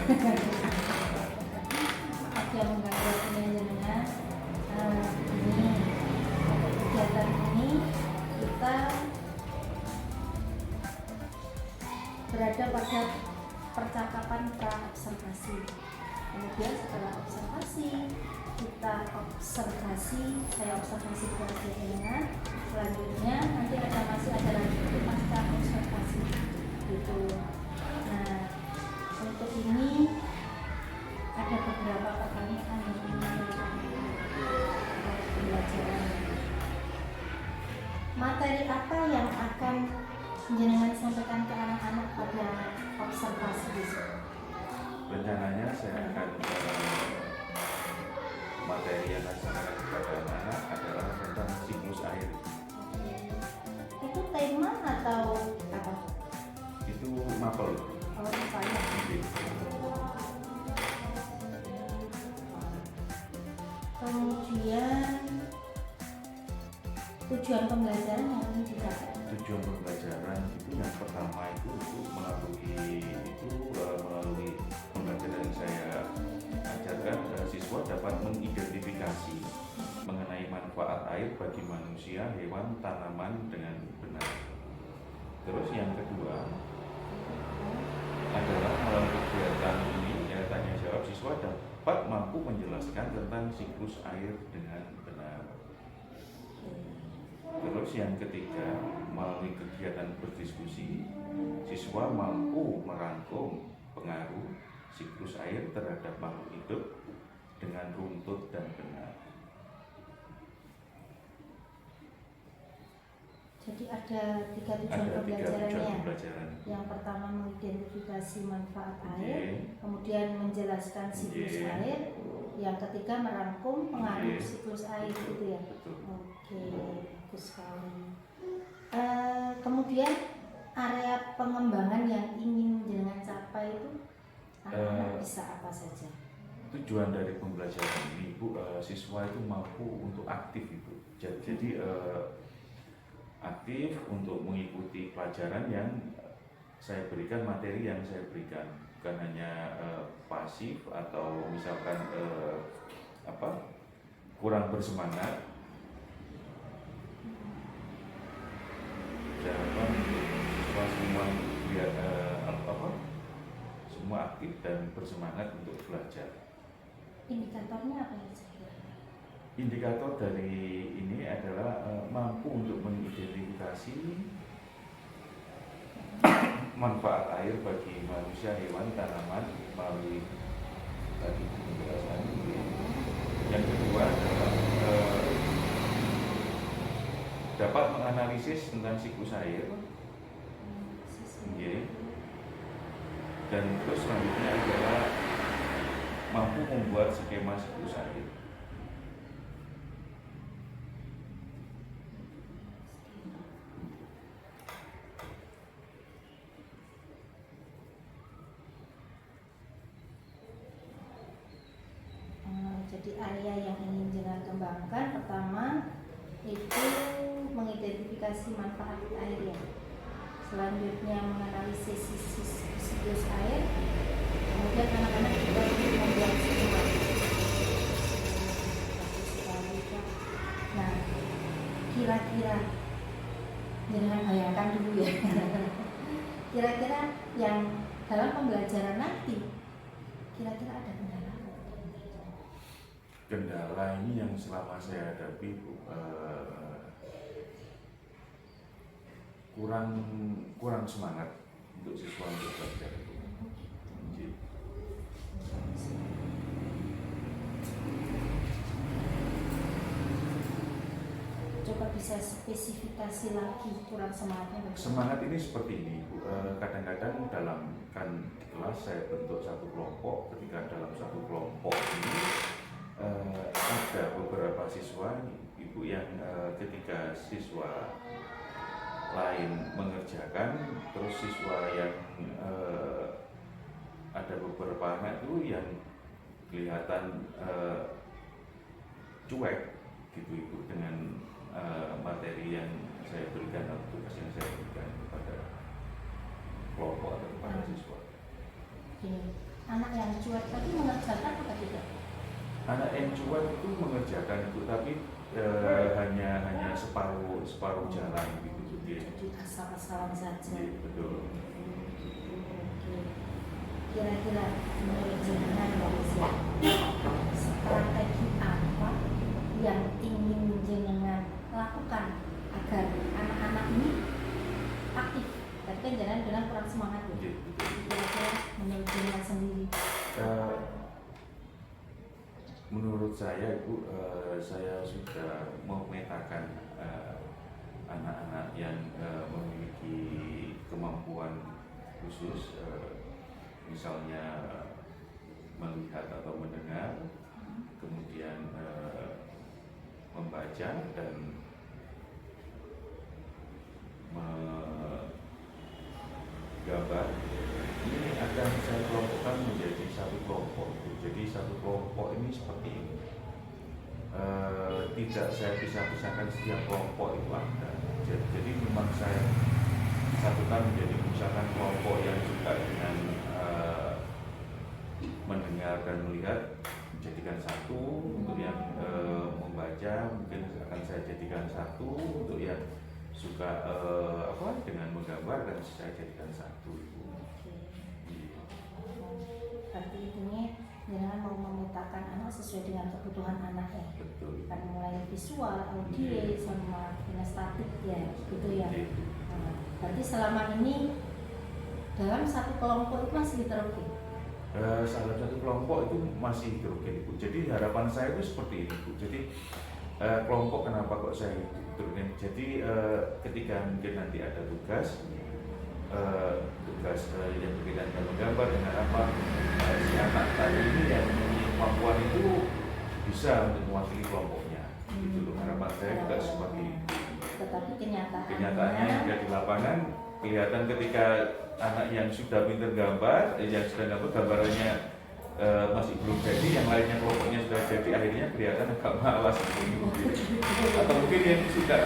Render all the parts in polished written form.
Maaf yang mengganggu jenengan. Ini untuk kegiatan ini kita berada pada percakapan pra-observasi. Kemudian setelah observasi, saya observasi kepada jenengan. Selanjutnya nanti masih ada lagi pasca observasi gitu. Nah, untuk ini ada beberapa pertanyaan yang ingin pembelajaran. Materi apa yang akan jenengan sampaikan ke anak-anak pada observasi besok? Rencananya saya akan materi yang akan saya sampaikan kepada anak-anak adalah tentang siklus air. Itu tema atau apa? Itu mapel. Oh, misalnya. Kemudian tujuan pembelajaran yang ingin dicapai. Tujuan pembelajaran itu yang pertama itu melalui pembelajaran yang saya ajarkan, siswa dapat mengidentifikasi mengenai manfaat air bagi manusia, hewan, tanaman dengan benar. Terus yang kedua adalah melalui kegiatan ini tanya jawab, siswa dapat mampu menjelaskan tentang siklus air dengan benar. Terus yang ketiga, melalui kegiatan berdiskusi, siswa mampu merangkum pengaruh siklus air terhadap makhluk hidup dengan runtut dan benar. Jadi ada tiga tujuan pembelajarannya. Yang pertama mengidentifikasi manfaat air, kemudian menjelaskan siklus air, yang ketiga merangkum pengaruh siklus air gitu ya. Betul. Oke, bagus sekali. Kemudian area pengembangan yang ingin jangan capai itu anak-anak bisa apa saja? Tujuan dari pembelajaran ini, Bu, siswa itu mampu untuk aktif, Ibu. Jadi aktif untuk mengikuti pelajaran yang saya berikan, materi yang saya berikan, bukan hanya pasif atau misalkan kurang bersemangat. Jangan semua aktif dan bersemangat untuk belajar. Indikatornya apa ya? Indikator dari ini adalah mampu untuk mengidentifikasi manfaat air bagi manusia, hewan, tanaman melalui tadi penjelasan. Yang kedua adalah dapat menganalisis tentang siklus air. Dan terus selanjutnya adalah mampu membuat skema siklus air. Jadi area yang ingin jenengan kembangkan pertama itu mengidentifikasi manfaat air ya. Selanjutnya menganalisis siklus air. Kemudian anak-anak juga membuat skema. Nah, kira-kira jenengan bayangkan dulu ya. Kira-kira yang dalam pembelajaran nanti kira-kira ada kendala ini yang selama saya hadapi, Bu, kurang semangat untuk siswa untuk belajar itu. Coba bisa spesifikasi lagi kurang semangatnya. Semangat ini seperti ini, Bu. Kadang-kadang dalam kelas saya bentuk satu kelompok. Ketika dalam satu kelompok ini ada beberapa siswa, Ibu, yang ketika siswa lain mengerjakan, terus siswa yang ada beberapa anak itu yang kelihatan cuek gitu, Ibu, dengan materi yang saya berikan atau tugas yang saya berikan kepada kelompok atau kepada siswa. Oke. anak yang cuek tapi mengerjakan apa tidak? Anak yang cuek itu mengerjakan itu, tapi hanya separuh jalan gitu. Jadi asal-asalan saja. Betul. Oke. Kira-kira menurut jenengan strategi apa yang ingin jenengan lakukan agar anak-anak ini aktif? Tadi kan jenengan bilang kurang semangat ya. Kira-kira menurut jenengan sendiri. Menurut saya Ibu, saya sudah memetakan anak-anak yang memiliki kemampuan khusus, misalnya melihat atau mendengar, kemudian membaca dan menggambar. Ini akan saya kelompokkan menjadi satu kelompok. Jadi satu kelompok ini seperti ini. Tidak saya pisahkan setiap kelompok itu ada. Jadi memang saya satukan menjadi misalkan kelompok yang suka dengan mendengar dan melihat, jadikan satu. Untuk yang membaca mungkin akan saya jadikan satu. Untuk yang suka dengan menggambar dan saya jadikan satu. Berarti ini jangan mau memetakan anak sesuai dengan kebutuhan anak ya. Betul. Kan mulai visual, audio, sama kinestetik ya, gitu ya. Nah, berarti selama ini dalam satu kelompok itu masih diteroki? Salah satu kelompok itu masih diteroki Ibu. Jadi harapan saya itu seperti ini Bu. Jadi kelompok kenapa kok saya turunin? Jadi ketika mungkin nanti ada tugas yang berkaitan dengan menggambar dengan apa, si anak tadi ini yang memiliki kemampuan itu bisa untuk mewakili kelompoknya. Itu loh harapan saya juga seperti itu. Tetapi kenyataannya juga di lapangan kelihatan ketika anak yang sudah pintar gambar, yang sudah gambar gambarannya masih belum jadi, yang lainnya kelompoknya sudah jadi, akhirnya kelihatan agak malas atau mungkin yang sudah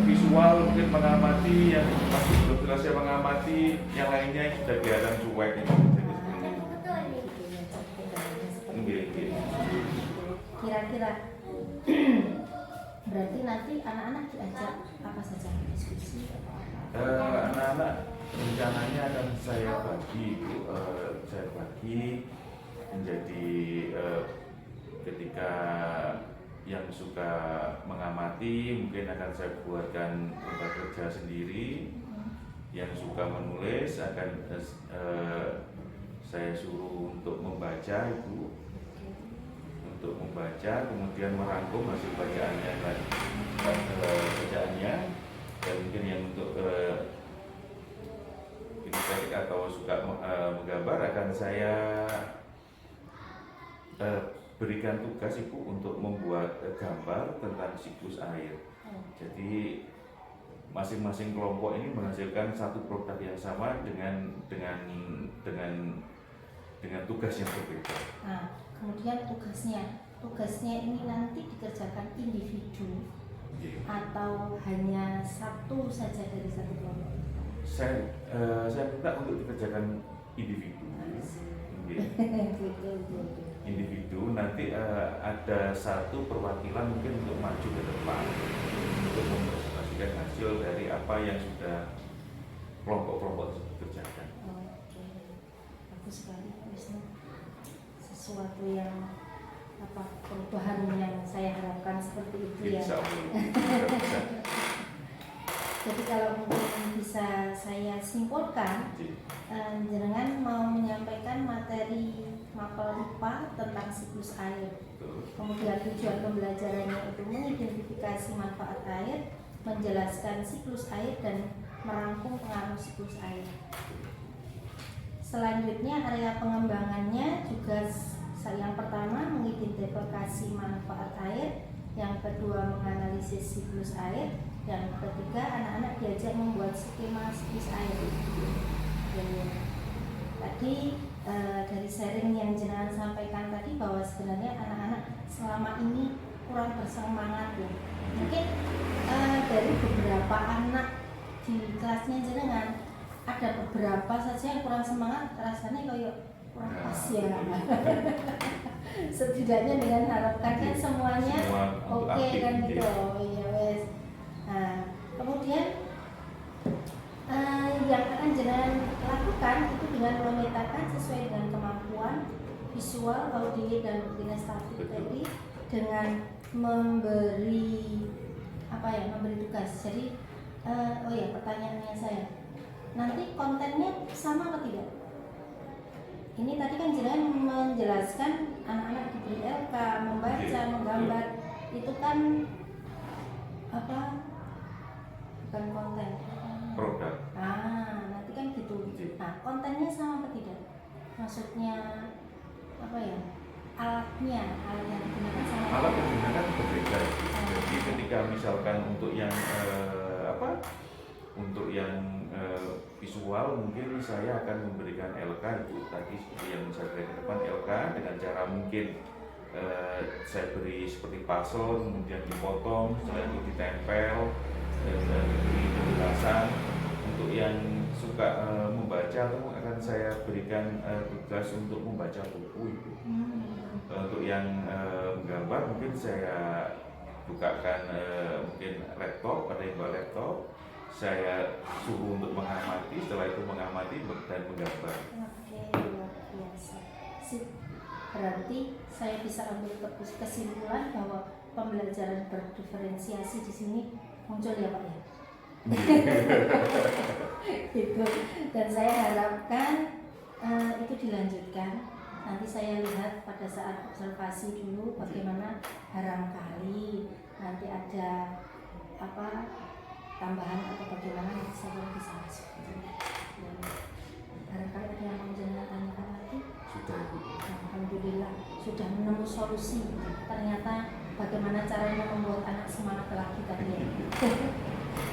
visual mungkin mengamati, yang masih belum selesai mengamati, yang lainnya yang sudah kelihatan cuek gitu. Kira-kira berarti nanti anak-anak diajak apa saja diskusi atau apa? Anak-anak rencananya akan saya bagi menjadi ketika yang suka mengamati mungkin akan saya buatkan tempat kerja sendiri, yang suka menulis akan saya suruh untuk membaca Ibu, untuk membaca kemudian merangkum hasil bacaannya dan mungkin yang untuk kinestetik atau suka menggambar akan saya berikan tugas Ibu untuk membuat gambar tentang siklus air. Jadi masing-masing kelompok ini menghasilkan satu produk yang sama dengan tugas yang berbeda. Nah, kemudian tugasnya ini nanti dikerjakan individu atau hanya satu saja dari satu kelompok? Saya minta untuk dikerjakan individu. Individu nanti ada satu perwakilan mungkin untuk maju ke depan untuk mempresentasikan hasil dari apa yang sudah kelompok-kelompok tersebut kerjakan. Oke, bagus sekali Pak Wisnu. Sesuatu yang perubahan yang saya harapkan seperti itu ya. Bisa. Jadi kalau mungkin bisa saya simpulkan, jenengan mau menyampaikan materi mapel IPA tentang siklus air. Kemudian tujuan pembelajarannya itu mengidentifikasi manfaat air, menjelaskan siklus air dan merangkum pengaruh siklus air. Selanjutnya area pengembangannya juga yang pertama mengidentifikasi manfaat air, yang kedua menganalisis siklus air, yang ketiga anak-anak diajak membuat skema siklus air. Tadi dari sharing yang jenengan sampaikan tadi bahwa sebenarnya anak-anak selama ini kurang bersemangat ya. Mungkin dari beberapa anak di kelasnya jenengan ada beberapa saja yang kurang semangat, rasanya kayak kurang pas ya. Setidaknya dengan harapan kan semuanya oke kan gitu. Iya wes. Nah, kemudian yang akan jenengan lakukan itu dengan memetakan sesuai dengan kemampuan visual, audio dan kinestetik tadi, dengan memberi memberi tugas. Jadi pertanyaannya saya, nanti kontennya sama atau tidak? Ini tadi kan jenengan menjelaskan anak-anak diberi LK, membaca, menggambar, itu kan bukan konten, produk. Nanti kan gitu. Nah, kontennya sama atau tidak? Maksudnya alatnya yang digunakan sama. Alat yang digunakan berbeda. Jadi ketika misalkan untuk yang visual, mungkin saya akan memberikan LK itu tadi seperti yang saya berikan ke depan, LK dengan cara mungkin saya beri seperti puzzle, kemudian dipotong, setelah itu ditempel dan diberi penjelasan. Untuk yang suka membaca, atau akan saya berikan tugas untuk membaca buku itu. Untuk yang menggambar, mungkin saya bukakan mungkin laptop, ada yang bawa laptop, saya suruh untuk mengamati, setelah itu mengamati dan menggambar. Oke, luar biasa. Berarti saya bisa ambil kesimpulan bahwa pembelajaran berdiferensiasi di sini muncul ya Pak ya. Gitu. Dan saya harapkan itu dilanjutkan. Nanti saya lihat pada saat observasi dulu bagaimana barangkali nanti ada tambahan atau bagaimana nanti saya bisa masuk. Barangkali ada yang mau jangan tanyakan lagi. Sudah Ibu. Alhamdulillah sudah menemu solusi. Ternyata bagaimana caranya membuat anak semangat lagi tadi ya.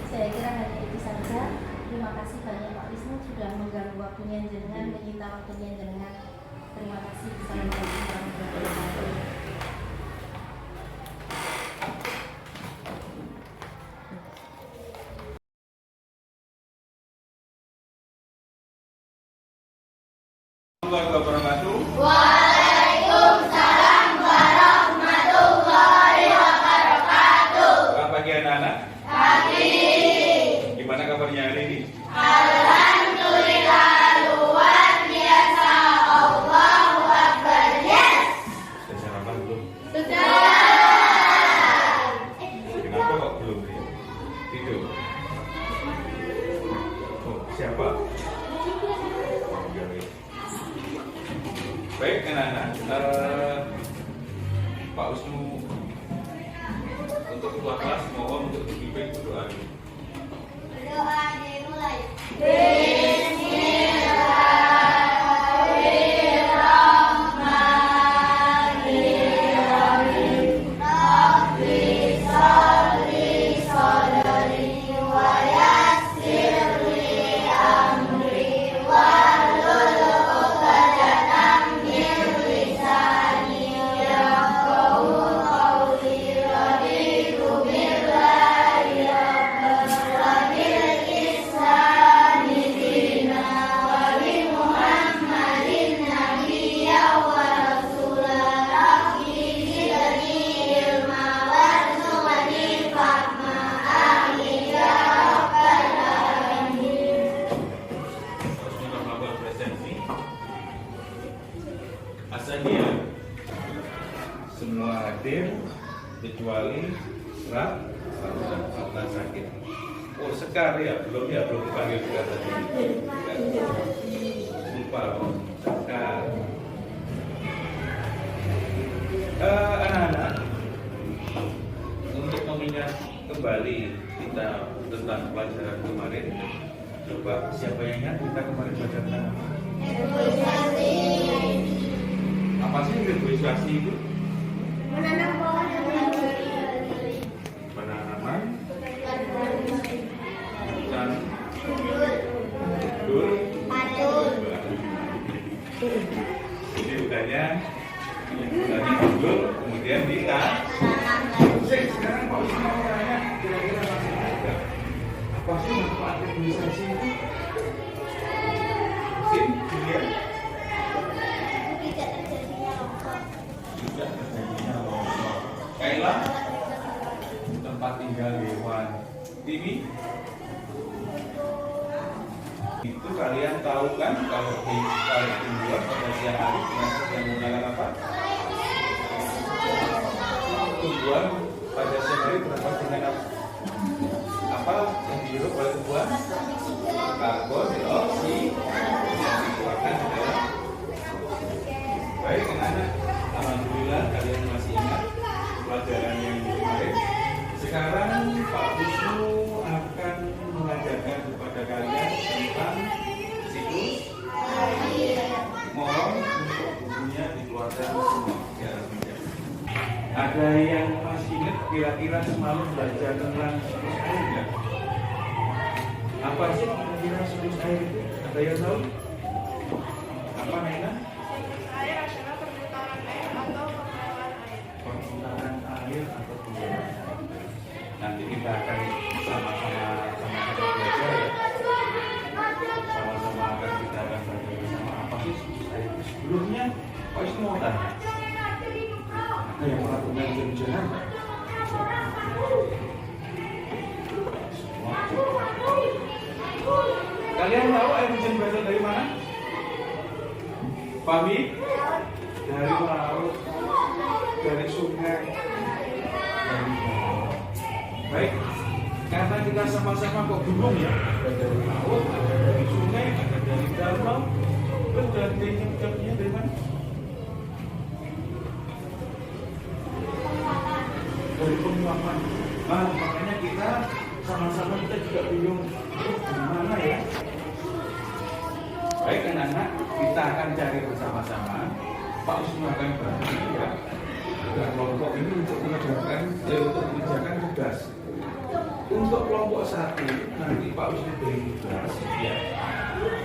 Saya kira hanya itu saja. Terima kasih banyak Pak Wisnu sudah mengganggu waktunya jenengan, menyita waktunya jenengan. Terima kasih. Assalamualaikum warahmatullahi wabarakatuh. Waalaikumsalam warahmatullahi wabarakatuh. Selamat pagi anak-anak. Pagi. Gimana kabarnya hari ini? Alhamdulillah luar biasa. Allahu Akbar. Yes. Sudah sarapan belum? Sudah. Kenapa kok belum tidur? Siapa? Baik anak-anak, Pak Wisnu untuk ketua kelas mohon untuk dipimpin berdoa. Doa dimulai. Bismillahirrahmanirrahim. Rabbi sholli sholli wa yassir li amri wahlul uqdatam min lisani yafqahu qawli. Raditu billahi rabban wa bil islami dinan wa bi Muhammadin nabiyyan wa rasulan. Rabbi zidni ilma warzuqni fahma. Amin ya rabbal alamin. Sudah melakukan presensi. Asalnya semua hadir kecuali Raffa sakit. Oh sekali ya, belum dipanggil juga tadi. Lupa loh, Sekar. Anak-anak, untuk mengingat kembali kita tentang pelajaran kemarin, coba siapa yang ingat kita kemarin belajar tentang apa? Negosiasi. Apa sih negosiasi itu? Menanam pohon dan memberi. Penanaman dan Gundul. dul. Patul. Jadi bukannya dul, kemudian ditanam. Menanam lagi. Sekarang Pak Wisnu mau tanya, kira-kira masih ada apa sih manfaat negosiasi itu? Itu kalian tahu kan kalau tumbuhan pada siang hari yang menggunakan apa? Tumbuhan pada siang hari berapa dengan apa yang dihirup oleh tumbuhan? Karbon dioksida yang dikeluarkan adalah. Baik anak-anak, alhamdulillah kalian masih ingat pelajaran yang kemarin. Sekarang Pak Wisnu akan mengajarkan kepada kalian tentang siklus. Mohon untuk bukunya dikeluarkan semua. Ya, ada yang masih ingat kira-kira semalam belajar tentang siklus air nggak? Apa sih kira-kira siklus air itu? Ada yang tahu? Apa Nena? Air adalah perputaran air atau pembawaan air. Perputaran air atau pembawaan air. Nanti kita akan sama-sama belajar ya. Sama-sama akan kita akan belajar bersama apa sih siklus air itu. Sebelumnya Pak Wisnu mau tanya. Ada yang melakukan hujan-hujanan nggak? Semua. Kalian tahu air hujan berasal dari mana? Pahami? Dari laut, dari sungai, dari bawah. Baik, karena kita sama-sama kok bingung ya, ada dari laut, ada dari sungai, ada dari danau, terus dari ucapnya dari mana? Dari penguapan. Nah, makanya kita sama-sama kita juga bingung, gimana ya? Baik anak-anak, kita akan cari bersama-sama. Pak Wisnu akan bantu ya. Kelompok ini untuk mengerjakan tugas. Untuk kelompok 1 nanti Pak Wisnu beri tugas ya,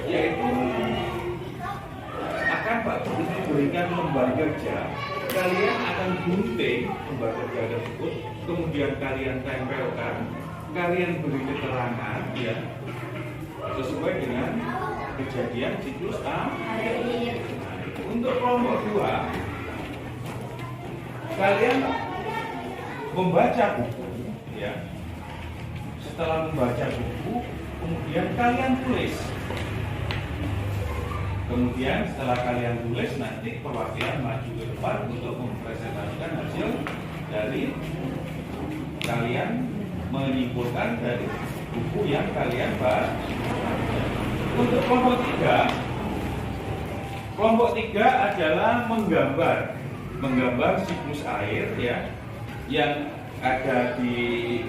yaitu akan Pak Wisnu berikan lembar kerja. Kalian akan gunting lembar kerja tersebut, kemudian kalian tempelkan, kalian beri keterangan ya sesuai dengan kejadian siklus air. Untuk kelompok 2, kalian membaca buku ya. Setelah membaca buku, kemudian kalian tulis. Kemudian setelah kalian tulis, nanti perwakilan maju ke depan untuk mempresentasikan hasil dari kalian menyimpulkan dari buku yang kalian baca. Untuk kelompok 3 adalah menggambar siklus air ya yang ada di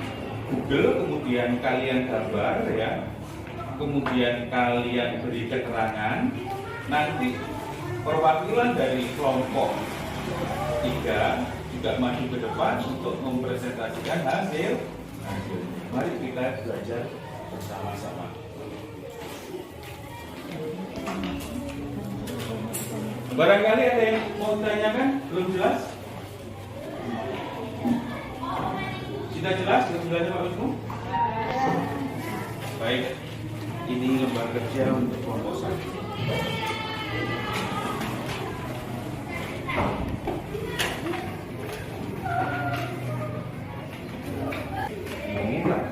Google, kemudian kalian gambar ya, kemudian kalian beri keterangan. Nanti perwakilan dari kelompok 3 juga maju ke depan untuk mempresentasikan hasil. Mari kita belajar bersama-sama. Barangkali ada yang mau tanyakan? Belum jelas? Sudah jelas kesimpulannya Pak Wisnu? Baik, ini lembar kerja untuk kelompok 1. Ini lah.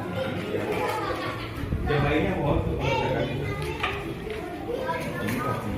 Yang lainnya mohon untuk mengerjakan itu. Ini tadi.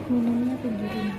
minumnya pinggirin.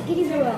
Gini dua.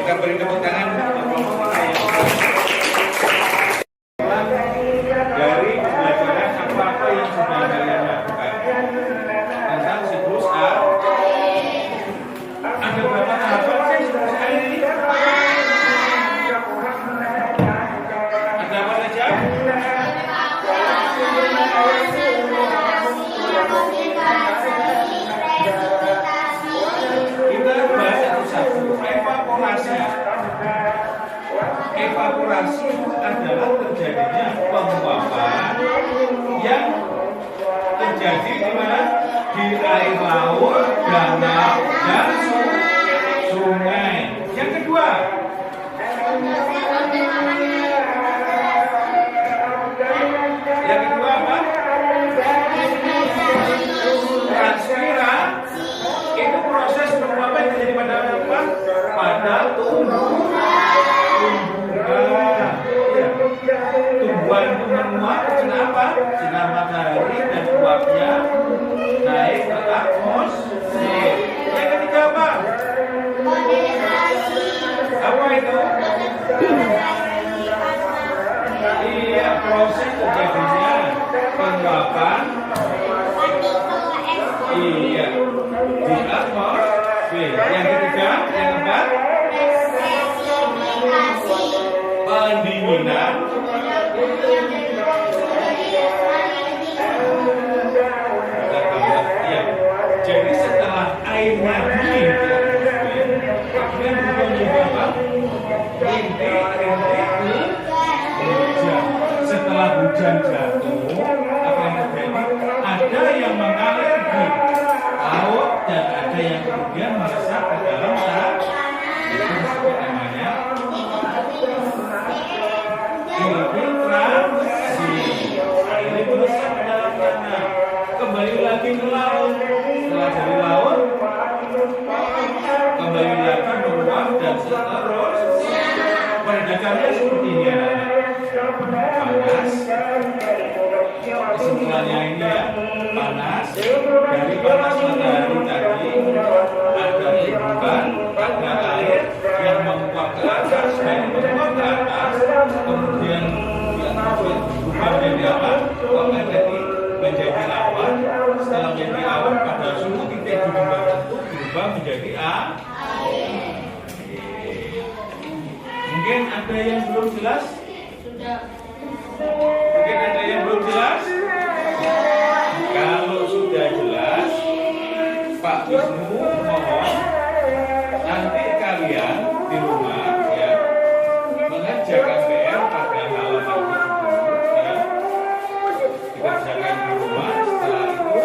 Kita beri tepuk tangan dari pembelajaran apa-apa yang sudah kalian lakukan tentang siklus A. Ada berapa tahapan sih siklus A ini? Ada apa saja? Kita bahas satu-satu. Evaporasi. Evaporasi adalah terjadinya penguapan yang terjadi di mana? Di air laut, danau, dan sungai. Yang kedua, apa? Transpirasi. Itu proses penguapan yang terjadi pada apa? Pada tumbuhan. Tumbuhan itu menguap kenapa? Sinar matahari dan uapnya naik ke atmosfer. Yang ketiga apa? Apa itu? Iya, proses terjadinya penguapan. Iya, di atmosfer. Yang ketiga ketiga, yang keempat, pendinginan. Ya, jadi setelah airnya dingin, kemudian juga apa? Hujan. Setelah hujan jatuh, apa yang terjadi? Ada yang mengalir di laut dan ada yang kemudian meresap ke dalam tanah. Itu disebut namanya infiltrasi. Ini meresap ke dalam tanah, kembali lagi ke laut. Setelah dari laut, kembali lagi meluap dan seterusnya. Peredarannya seperti ini anak-anak. Panas. Kesimpulannya ini ya, panas. Dari panas matahari tadi ada tumbukan, ada air yang menguap ke atas, dan menguap ke atas, kemudian berubah menjadi apa? Menjadi awan. Setelah menjadi awan, pada suatu titik tertentu berubah menjadi air. Mungkin ada yang belum jelas? Mungkin ada yang belum jelas? Kalau sudah jelas, Pak Wisnu mohon nanti kalian di rumah ya mengerjakan PR pada halaman 70 ya. Dikerjakan di rumah, setelah itu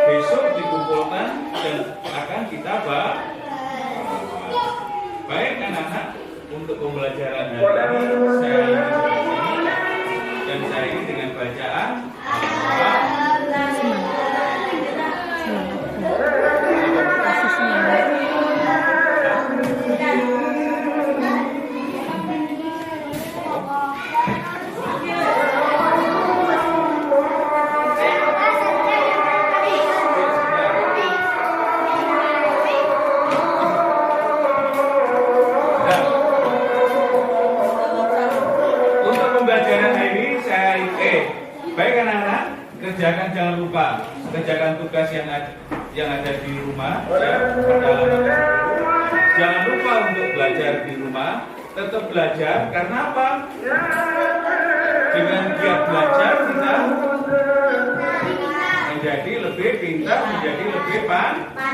besok dikumpulkan dan akan kita bahas. Baik anak-anak, untuk pembelajaran hari ini saya ingin dan saya ingin dengan bacaan baik anak-anak, kerjakan, jangan lupa kerjakan tugas yang ada di rumah ya, pada halaman 10. Jangan lupa untuk belajar di rumah, tetap belajar karena apa? Dengan giat belajar kita menjadi lebih pintar, menjadi lebih pandai.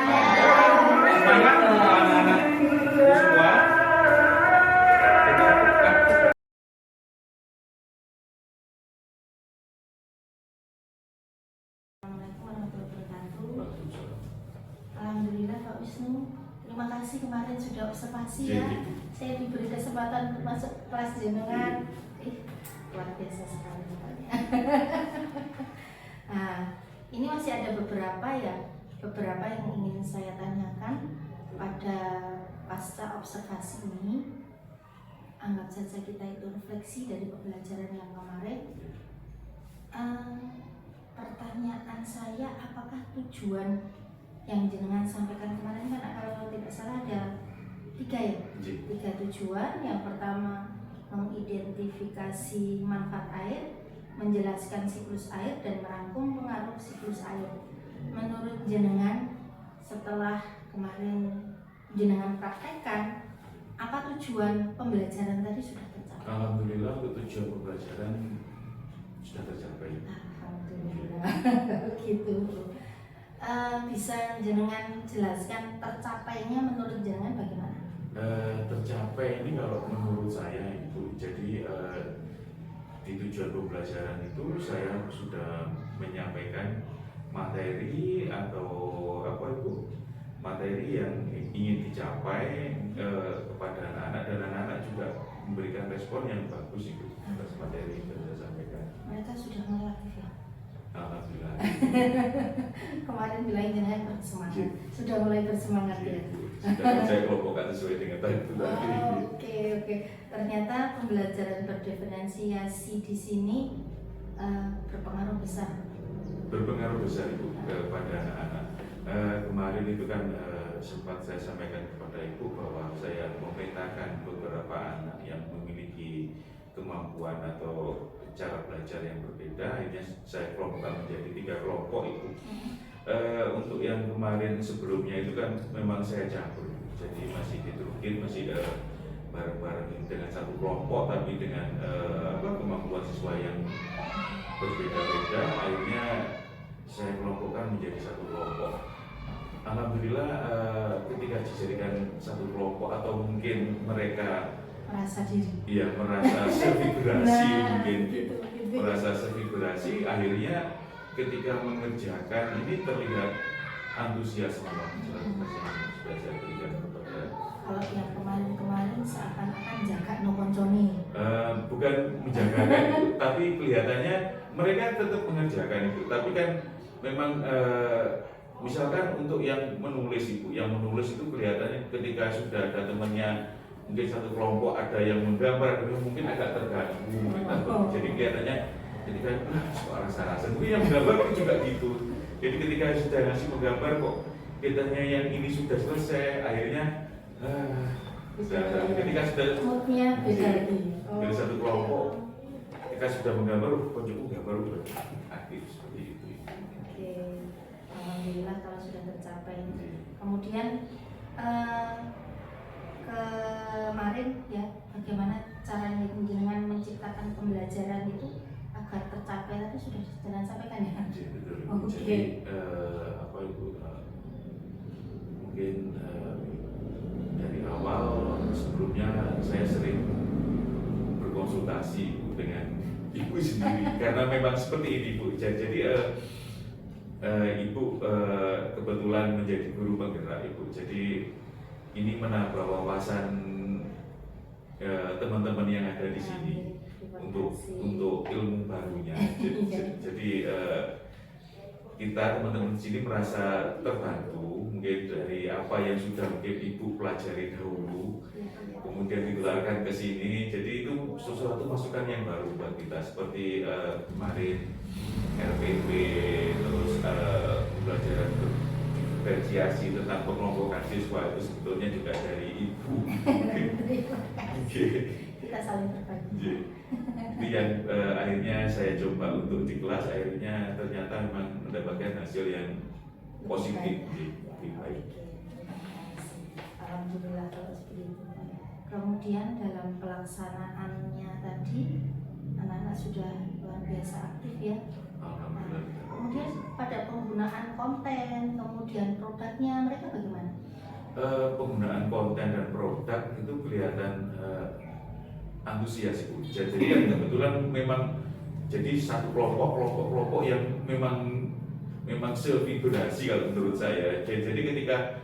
Semangat untuk anak-anak semua. Alhamdulillah Pak Wisnu, terima kasih kemarin sudah observasi ya. Saya diberi kesempatan untuk masuk kelas jenengan. Luar biasa sekali. Nah, ini masih ada beberapa yang ingin saya tanyakan pada pasca observasi ini. Anggap saja kita itu refleksi dari pembelajaran yang kemarin. Pertanyaan saya, apakah tujuan yang jenengan sampaikan kemarin kan kalau tidak salah ada 3 ya? 3 tujuan. Yang pertama mengidentifikasi manfaat air, menjelaskan siklus air, dan merangkum pengaruh siklus air. Menurut jenengan, setelah kemarin jenengan praktekkan, apa tujuan pembelajaran tadi sudah tercapai? Alhamdulillah untuk tujuan pembelajaran sudah tercapai. Alhamdulillah. Gitu. Bisa jenengan jelaskan tercapainya menurut jenengan bagaimana? Tercapai ini kalau menurut saya itu jadi di tujuan pembelajaran itu saya sudah menyampaikan materi atau materi yang ingin dicapai kepada anak-anak, dan anak-anak juga memberikan respon yang bagus itu atas materi yang saya sampaikan. Mereka sudah mulai aktif ya? Alhamdulillah. Kemarin bilang jenengan bersemangat, sudah mulai bersemangat ya. Sudah saya kelompokkan sesuai dengan tadi. Oke. Ternyata pembelajaran berdiferensiasi di sini berpengaruh besar. Berpengaruh besar itu kepada anak-anak. Kemarin itu kan sempat saya sampaikan kepada ibu bahwa saya memetakan beberapa anak yang memiliki kemampuan atau cara belajar yang berbeda. Akhirnya saya kelompokkan menjadi 3 kelompok itu. Untuk yang kemarin sebelumnya itu kan memang saya campur, jadi masih diterukin, masih bareng-bareng dengan satu kelompok, tapi dengan kemampuan siswa yang berbeda-beda. Akhirnya saya kelompokkan menjadi satu kelompok. Alhamdulillah ketika dijadikan satu kelompok, atau mungkin mereka merasa diri. Iya, merasa sevibrasi, mungkin gitu. merasa sevibrasi, akhirnya ketika mengerjakan ini terlihat antusias memang yang sudah saya berikan kepada. Kalau yang kemarin-kemarin seakan-akan jaga no konconi. Bukan menjagakan itu, tapi kelihatannya mereka tetap mengerjakan itu. Tapi kan memang misalkan untuk yang menulis itu kelihatannya ketika sudah ada temannya, mungkin satu kelompok ada yang menggambar, mungkin agak terganggu, mungkin takut. Jadi kelihatannya ketika rasa-rasa mungkin yang menggambar itu juga gitu. Jadi ketika sudah ngasih menggambar kok kitanya yang ini sudah selesai, akhirnya ketika sudah moodnya beda lagi. dari satu kelompok, ketika sudah menggambar, kok cukup gambar udah aktif seperti itu. Oke, alhamdulillah kalau sudah tercapai. Kemudian kemarin ya, bagaimana caranya dengan menciptakan pembelajaran itu agar tercapai, tapi sudah jalan sampaikan ya. Betul. Oke. Jadi apa itu mungkin dari awal sebelumnya saya sering berkonsultasi dengan ibu sendiri karena memang seperti ini Bu. Jadi ibu kebetulan menjadi guru penggerak Ibu. Jadi ini menambah wawasan teman-teman yang ada di sini untuk ilmu barunya. Jadi kita teman-teman di sini merasa terbantu mungkin dari apa yang sudah mungkin ibu pelajari dahulu, kemudian ditularkan ke sini. Jadi itu sesuatu masukan yang baru buat kita, seperti kemarin RPP, terus pembelajaran diferensiasi tentang pengelompokan siswa itu sebetulnya juga dari ibu. Kita saling berbagi. Itu yang akhirnya saya coba untuk di kelas, akhirnya ternyata memang mendapatkan hasil yang positif, lebih baik. Alhamdulillah kalau seperti itu. Kemudian dalam pelaksanaannya tadi anak-anak sudah luar biasa aktif ya. Alhamdulillah. Kemudian pada penggunaan konten, kemudian produknya mereka bagaimana? Penggunaan konten dan produk itu kelihatan antusias Bu. Jadi yang kebetulan memang jadi satu kelompok yang memang sevibrasi kalau menurut saya. Jadi ketika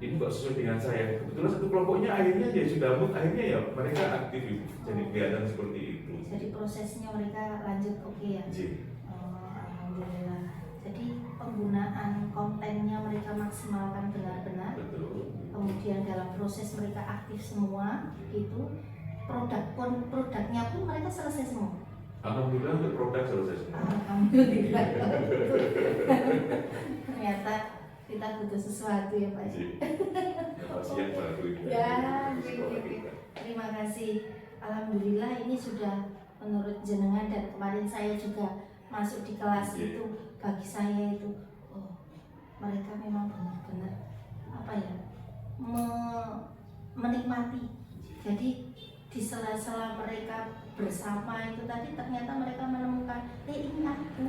ini kok sesuai dengan saya, kebetulan satu kelompoknya akhirnya ya sudah mood, akhirnya ya mereka aktif Ibu. Jadi kelihatan seperti itu. Jadi prosesnya mereka lanjut oke ya. Alhamdulillah. Jadi penggunaan kontennya mereka maksimalkan benar-benar. Betul. Kemudian dalam proses mereka aktif semua itu, produknya pun mereka selesai semua. Alhamdulillah untuk produk selesai semua. Alhamdulillah. Ternyata kita butuh sesuatu ya Pak. Inovasi yang baru itu. Ya, terima kasih. Alhamdulillah ini sudah menurut jenengan, dan kemarin saya juga masuk di kelas itu, bagi saya itu mereka memang benar-benar apa ya, menikmati. Jadi di sela-sela mereka bersama itu tadi ternyata mereka menemukan ini aku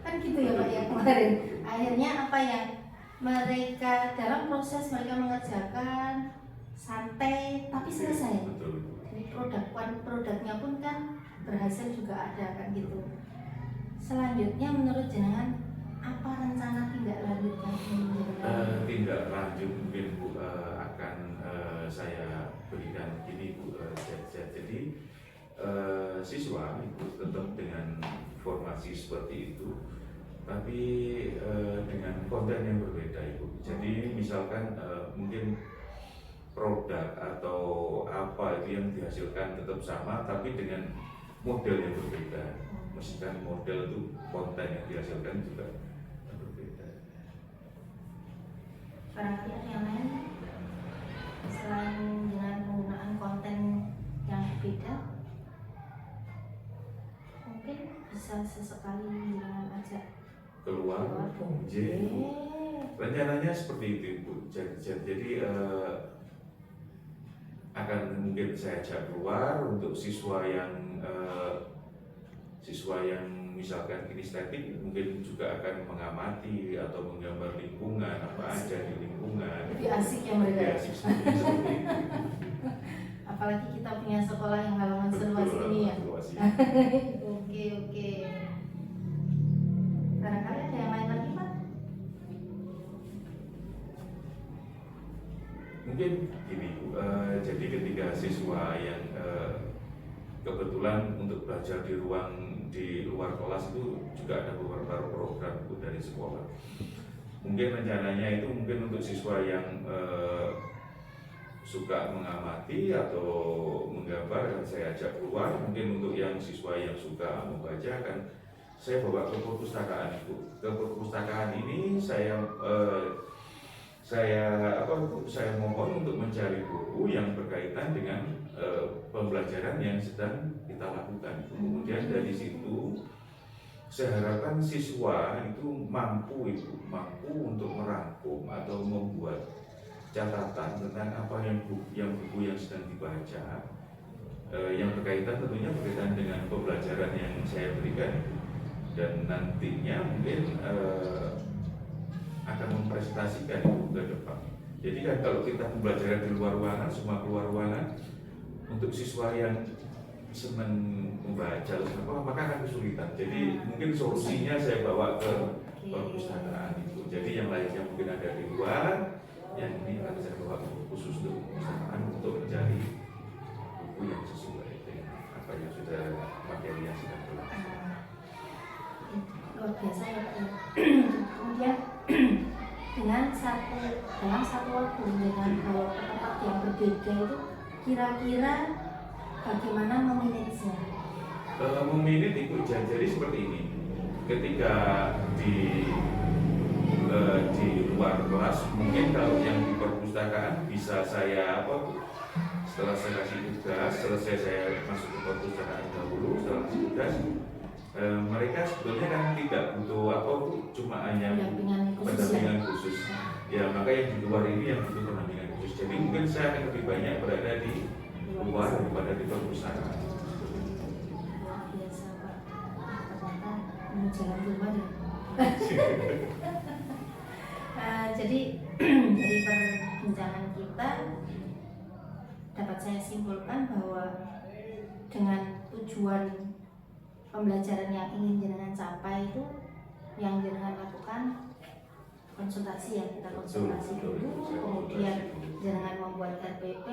kan gitu ya Pak ya kemarin. Akhirnya apa ya, mereka dalam proses mereka mengerjakan santai tapi selesai. Jadi produknya pun kan berhasil juga ada kan gitu. Selanjutnya menurut jenengan apa rencana tindak lanjutnya ini? Tindak lanjut mungkin Bu akan saya berikan ini Bu. Jadi siswa itu tetap dengan formasi seperti itu, tapi dengan konten yang berbeda Ibu. Jadi misalkan mungkin produk atau apa itu yang dihasilkan tetap sama, tapi dengan model yang berbeda. Misalkan model itu konten yang dihasilkan juga berbeda. Barangkali ada yang lain selain dengan penggunaan konten yang berbeda, mungkin bisa sesekali dengan ajak keluar. Nggih. Rencananya seperti itu Ibu. Jadi akan mungkin saya ajak keluar untuk siswa yang misalkan kinestetik mungkin juga akan mengamati atau menggambar lingkungan apa aja di lingkungan. Lebih asik ya mereka. Lebih asik seperti itu. Apalagi kita punya sekolah yang halaman seluas ini ya. Seluas ini. Oke. Barangkali ada yang lain lagi Pak? Mungkin gini Bu, jadi ketika siswa yang kebetulan untuk belajar di luar kelas itu juga ada beberapa program Bu dari sekolah. Mungkin rencananya itu mungkin untuk siswa yang suka mengamati atau menggambar dan saya ajak keluar. Mungkin untuk yang siswa yang suka membaca kan saya bawa ke perpustakaan itu. Ke perpustakaan ini saya mohon untuk mencari buku yang berkaitan dengan pembelajaran yang sedang kita lakukan. Kemudian dari situ saya harapkan siswa itu mampu untuk merangkum atau membuat catatan tentang apa yang buku yang sedang dibaca, yang tentunya berkaitan dengan pembelajaran yang saya berikan, dan nantinya mungkin akan mempresentasikan itu ke depan. Jadi kan kalau kita pembelajaran di luar ruangan, semua keluar ruangan, untuk siswa yang senang membaca maka akan kesulitan. Jadi mungkin solusinya saya bawa ke perpustakaan itu. Jadi yang lainnya mungkin ada di luar, yang ini akan saya bawa khusus untuk perpustakaan untuk mencari buku yang sesuai dengan apa yang sudah materi yang sudah berlaku. Luar biasa ya Pak. Kemudian dalam satu waktu dengan bawa ke tempat yang berbeda itu kira-kira bagaimana memanagenya? Memanage itu jadi seperti ini. Ketika di luar kelas, mungkin kalau yang di perpustakaan bisa saya setelah saya kasih tugas, selesai saya masuk ke perpustakaan dahulu, setelah kasih tugas, mereka sebetulnya kan tidak butuh cuma hanya pendampingan khusus. Ya maka yang di luar ini yang butuh pendampingan khusus. Jadi mungkin saya akan lebih banyak berada di luar daripada di perpustakaan. Luar biasa Pak. Ternyata mau jalan keluar ya. Jadi dari perbincangan kita dapat saya simpulkan bahwa dengan tujuan pembelajaran yang ingin jenengan capai itu, yang jenengan lakukan konsultasi ya, kita konsultasi dulu, kemudian jenengan membuat RPP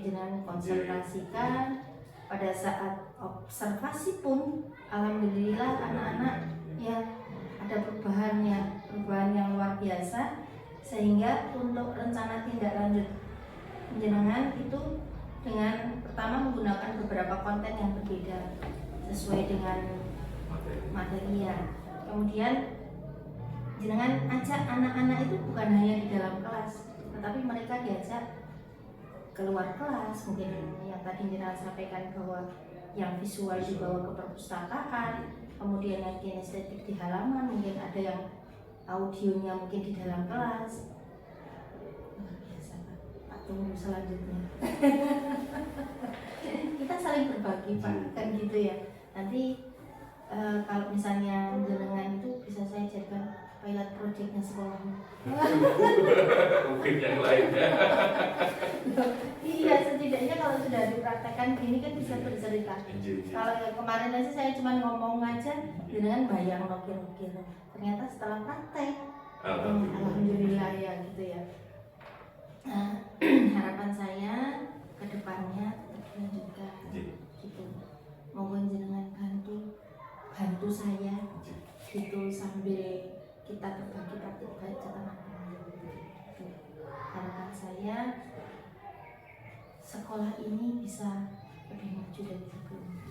jenengan konsultasikan. Pada saat observasi pun alhamdulillah anak-anak ya ada perubahan yang luar biasa, sehingga untuk rencana tindak lanjut jenengan itu dengan pertama menggunakan beberapa konten yang berbeda sesuai dengan materi ya. Kemudian jenengan ajak anak-anak itu bukan hanya di dalam kelas, tetapi mereka diajak keluar kelas. Mungkin yang tadi jenengan sampaikan bahwa yang visual dibawa ke perpustakaan, kemudian yang kinestetik di halaman, mungkin ada yang audionya mungkin di dalam kelas. Luar biasa Pak, tunggu selanjutnya. Kita saling berbagi Pak, kan gitu ya. Nanti kalau misalnya jenengan itu bisa saya jadikan pilot projectnya sekolah. Mungkin yang lainnya. Iya, setidaknya kalau sudah dipraktekkan gini kan bisa bercerita. Kalau yang kemarin aja saya cuma ngomong aja, jenengan bayang kira-kira. Ternyata setelah praktek, alhamdulillah ya gitu ya. Harapan saya ke depannya tetap dilanjutkan gitu. Mohon jenengan bantu saya gitu sambil kita berbagi praktik baik ke teman-teman. Harapan saya sekolah ini bisa lebih maju dari sebelumnya.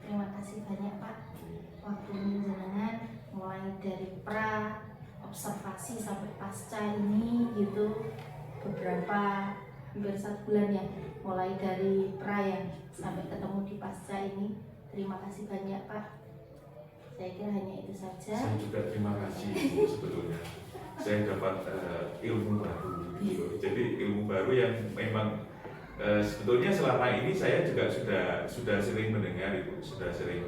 Terima kasih banyak Pak. Waktu ini jenengan mulai dari pra observasi sampai pasca ini gitu, beberapa hampir 1 bulan ya, mulai dari pra ya sampai ketemu di pasca ini. Terima kasih banyak Pak. Saya kira hanya itu saja. Saya juga terima kasih Bu, sebetulnya. Saya dapat ilmu baru. Gitu. Jadi ilmu baru yang memang sebetulnya selama ini saya juga sudah sering mendengar Ibu, sudah sering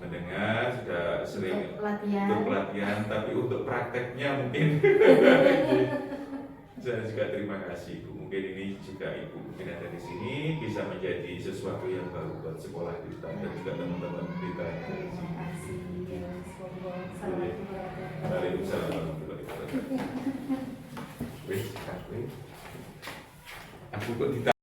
mendengar, sudah sering untuk pelatihan, tapi untuk prakteknya mungkin saya juga terima kasih Ibu. Mungkin ini juga Ibu mungkin ada di sini bisa menjadi sesuatu yang baru buat sekolah kita dan juga teman-teman kita. Terima kasih. Assalamualaikum warahmatullahi wabarakatuh. Waalaikumsalam warahmatullahi wabarakatuh. Wes, aku kok